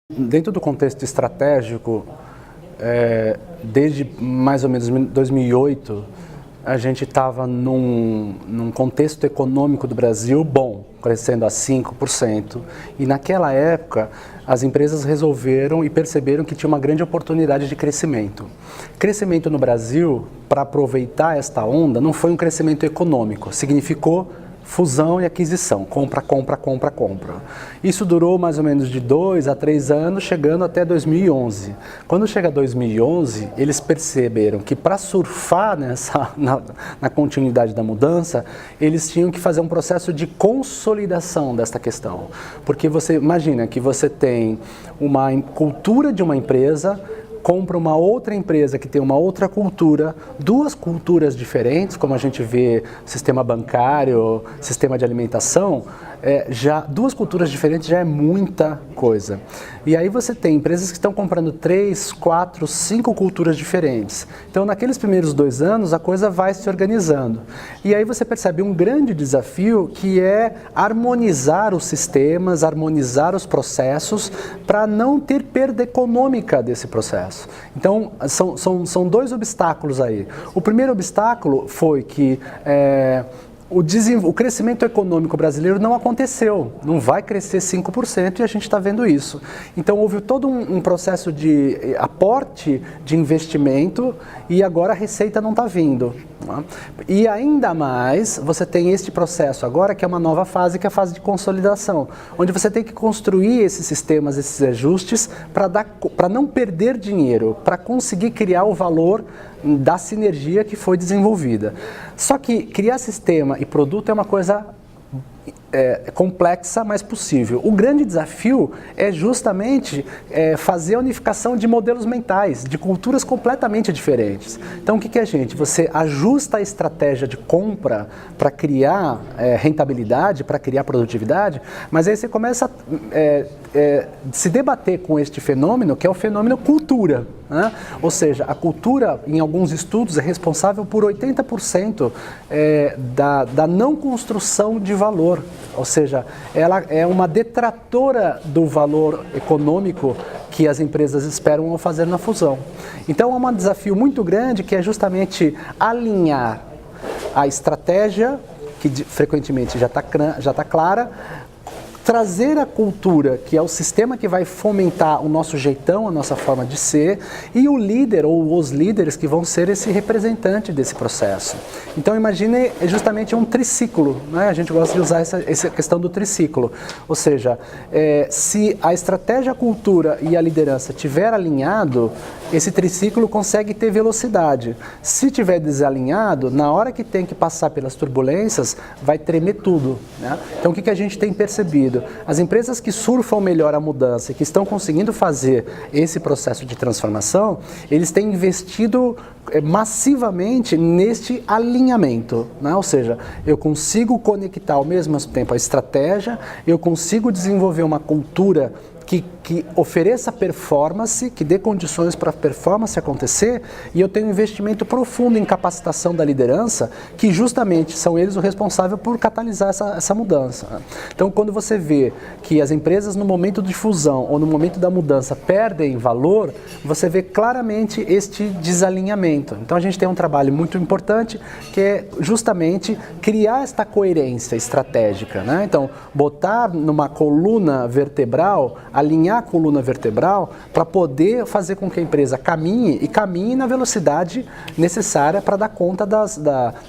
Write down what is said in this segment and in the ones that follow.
Dentro do contexto estratégico, desde mais ou menos 2008, a gente estava num contexto econômico do Brasil bom, crescendo a 5%, e naquela época as empresas resolveram e perceberam que tinha uma grande oportunidade de crescimento. Crescimento no Brasil, para aproveitar esta onda, não foi um crescimento econômico, significou fusão e aquisição, compra, compra, compra, compra. Isso durou mais ou menos de 2 a 3 anos, chegando até 2011. Quando chega 2011, eles perceberam que para surfar na continuidade da mudança, eles tinham que fazer um processo de consolidação desta questão. Porque você imagina que você tem uma cultura de uma empresa, compra uma outra empresa que tem uma outra cultura, duas culturas diferentes, como a gente vê sistema bancário, sistema de alimentação, já duas culturas diferentes já é muita coisa. E aí você tem empresas que estão comprando 3, 4, 5 culturas diferentes. Então naqueles primeiros 2 anos a coisa vai se organizando. E aí você percebe um grande desafio que é harmonizar os sistemas, harmonizar os processos para não ter perda econômica desse processo. Então, são 2 obstáculos aí. O primeiro obstáculo foi que o crescimento econômico brasileiro não aconteceu, não vai crescer 5% e a gente está vendo isso. Então houve todo um processo de aporte de investimento e agora a receita não está vindo. Né? E ainda mais você tem este processo agora que é uma nova fase, que é a fase de consolidação, onde você tem que construir esses sistemas, esses ajustes para não perder dinheiro, para conseguir criar o valor da sinergia que foi desenvolvida. Só que criar sistema e produto é uma coisa complexa, mas possível. O grande desafio é justamente fazer a unificação de modelos mentais, de culturas completamente diferentes. Então o que é, gente? Você ajusta a estratégia de compra para criar rentabilidade, para criar produtividade, mas aí você começa a se debater com este fenômeno, que é o fenômeno cultura. Né? Ou seja, a cultura, em alguns estudos, é responsável por 80% da não construção de valor. Ou seja, ela é uma detratora do valor econômico que as empresas esperam ao fazer na fusão. Então é um desafio muito grande que é justamente alinhar a estratégia, que frequentemente já está clara, trazer a cultura, que é o sistema que vai fomentar o nosso jeitão, a nossa forma de ser, e o líder ou os líderes que vão ser esse representante desse processo. Então imagine justamente um triciclo, né? A gente gosta de usar essa questão do triciclo, ou seja, se a estratégia, a cultura e a liderança estiver alinhado, esse triciclo consegue ter velocidade. Se estiver desalinhado, na hora que tem que passar pelas turbulências, vai tremer tudo. Né? Então o que a gente tem percebido? As empresas que surfam melhor a mudança e que estão conseguindo fazer esse processo de transformação, eles têm investido massivamente neste alinhamento, né? Ou seja, eu consigo conectar ao mesmo tempo a estratégia, eu consigo desenvolver uma cultura que ofereça performance, que dê condições para a performance acontecer, e eu tenho um investimento profundo em capacitação da liderança, que justamente são eles o responsável por catalisar essa mudança. Então, quando você vê que as empresas no momento de fusão ou no momento da mudança perdem valor, você vê claramente este desalinhamento. Então, a gente tem um trabalho muito importante, que é justamente criar esta coerência estratégica, né? Então, botar numa coluna vertebral, alinhar a coluna vertebral para poder fazer com que a empresa caminhe na velocidade necessária para dar conta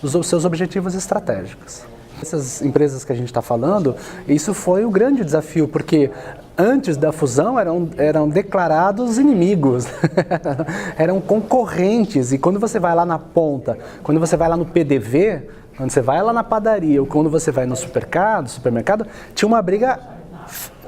dos seus objetivos estratégicos. Essas empresas que a gente está falando, isso foi um grande desafio, porque antes da fusão eram declarados inimigos, eram concorrentes, e quando você vai lá na ponta, quando você vai lá no PDV, quando você vai lá na padaria ou quando você vai no supermercado, tinha uma briga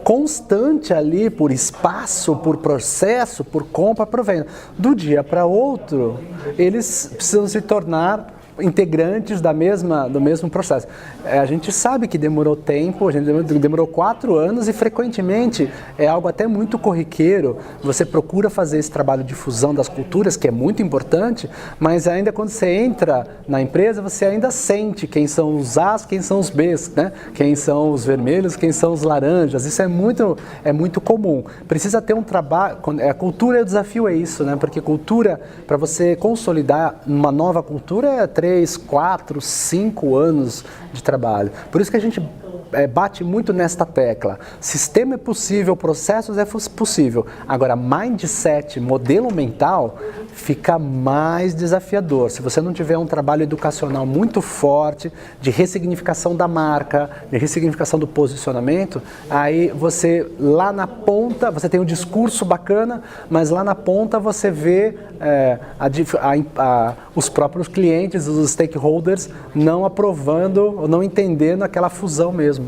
constante ali por espaço, por processo, por compra, por venda. Do dia para outro, eles precisam se tornar integrantes do mesmo processo. A gente sabe que demorou tempo, a gente demorou 4 anos e frequentemente é algo até muito corriqueiro. Você procura fazer esse trabalho de fusão das culturas, que é muito importante, mas ainda quando você entra na empresa, você ainda sente quem são os A's, quem são os B's, né? Quem são os vermelhos, quem são os laranjas. Isso é muito comum. Precisa ter um trabalho, a cultura e o desafio é isso, né? Porque cultura, para você consolidar uma nova cultura, é 3, 4, 5 anos de trabalho. Por isso que a gente bate muito nesta tecla. Sistema é possível, processos é possível. Agora, mindset, modelo mental, fica mais desafiador. Se você não tiver um trabalho educacional muito forte, de ressignificação da marca, de ressignificação do posicionamento, aí você, lá na ponta, você tem um discurso bacana, mas lá na ponta você vê os próprios clientes, os stakeholders, não aprovando ou não entendendo aquela fusão mesmo.